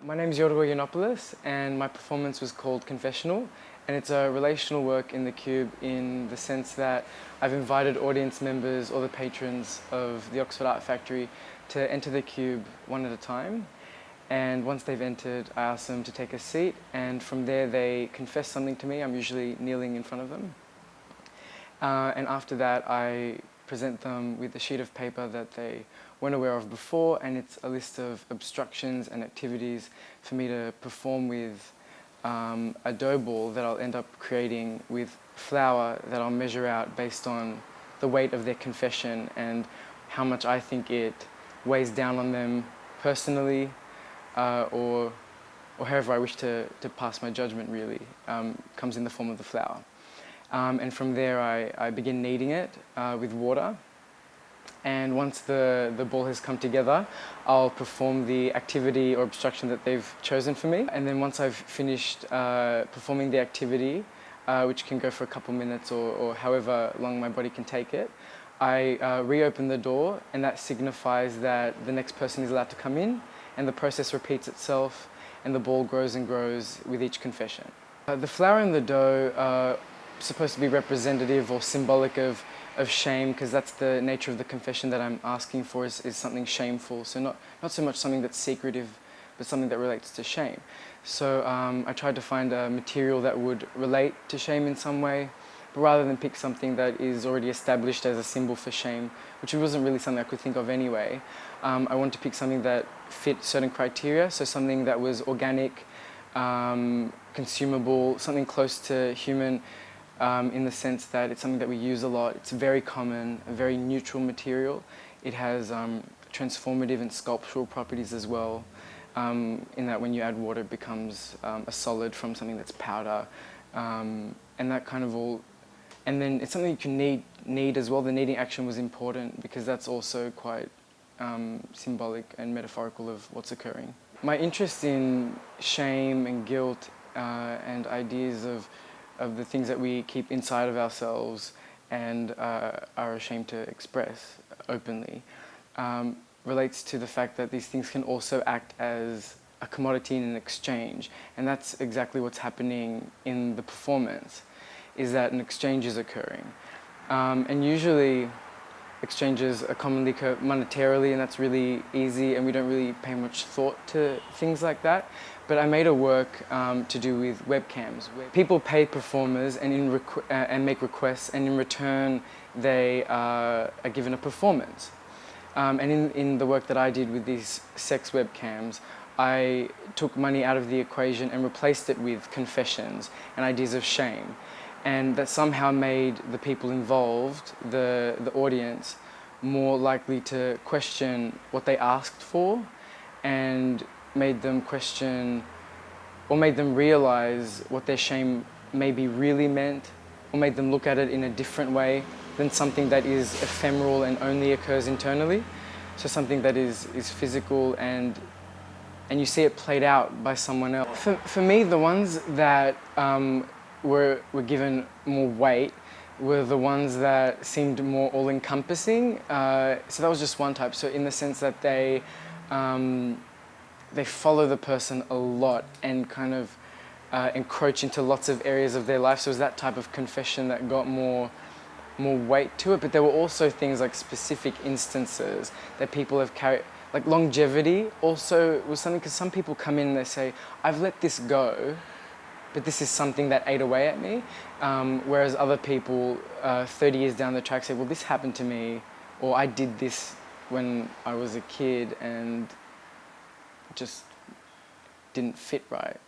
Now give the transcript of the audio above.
My name is Yiorgo Yiannopoulos and my performance was called Confessional, and it's a relational work in the Cube in the sense that I've invited audience members or the patrons of the Oxford Art Factory to enter the Cube one at a time, and once they've entered I ask them to take a seat, and from there they confess something to me. I'm usually kneeling in front of them, and after that I present them with a sheet of paper that they weren't aware of before, and it's a list of obstructions and activities for me to perform with a dough ball that I'll end up creating with flour that I'll measure out based on the weight of their confession and how much I think it weighs down on them personally, or however I wish to pass my judgment really, comes in the form of the flour. And from there I begin kneading it with water, and once the ball has come together I'll perform the activity or obstruction that they've chosen for me, and then once I've finished performing the activity, which can go for a couple minutes or however long my body can take it, I reopen the door, and that signifies that the next person is allowed to come in, and the process repeats itself and the ball grows and grows with each confession. The flour and the dough are supposed to be representative or symbolic of shame, because that's the nature of the confession that I'm asking for, is something shameful. So not so much something that's secretive, but something that relates to shame. So I tried to find a material that would relate to shame in some way, but rather than pick something that is already established as a symbol for shame, which wasn't really something I could think of anyway, I wanted to pick something that fit certain criteria, so something that was organic, consumable, something close to human, in the sense that it's something that we use a lot. It's very common, a very neutral material. It has transformative and sculptural properties as well, in that when you add water it becomes a solid from something that's powder, and that kind of all. And then it's something you can knead as well. The kneading action was important because that's also quite symbolic and metaphorical of what's occurring. My interest in shame and guilt and ideas of the things that we keep inside of ourselves and are ashamed to express openly relates to the fact that these things can also act as a commodity in an exchange, and that's exactly what's happening in the performance, is that an exchange is occurring. And usually exchanges are commonly occur monetarily, and that's really easy, and we don't really pay much thought to things like that. But I made a work to do with webcams, where people pay performers and make requests, and in return they are given a performance. And in the work that I did with these sex webcams, I took money out of the equation and replaced it with confessions and ideas of shame. And that somehow made the people involved, the audience, more likely to question what they asked for, and made them question or made them realize what their shame maybe really meant, or made them look at it in a different way than something that is ephemeral and only occurs internally. So something that is physical and you see it played out by someone else. For me, the ones that were given more weight were the ones that seemed more all-encompassing. So that was just one type. So in the sense that they follow the person a lot and kind of encroach into lots of areas of their life. So it was that type of confession that got more weight to it. But there were also things like specific instances that people have carried. Like longevity also was something, because some people come in and they say, I've let this go, but this is something that ate away at me. Whereas other people 30 years down the track say, well, this happened to me, or I did this when I was a kid and just didn't fit right.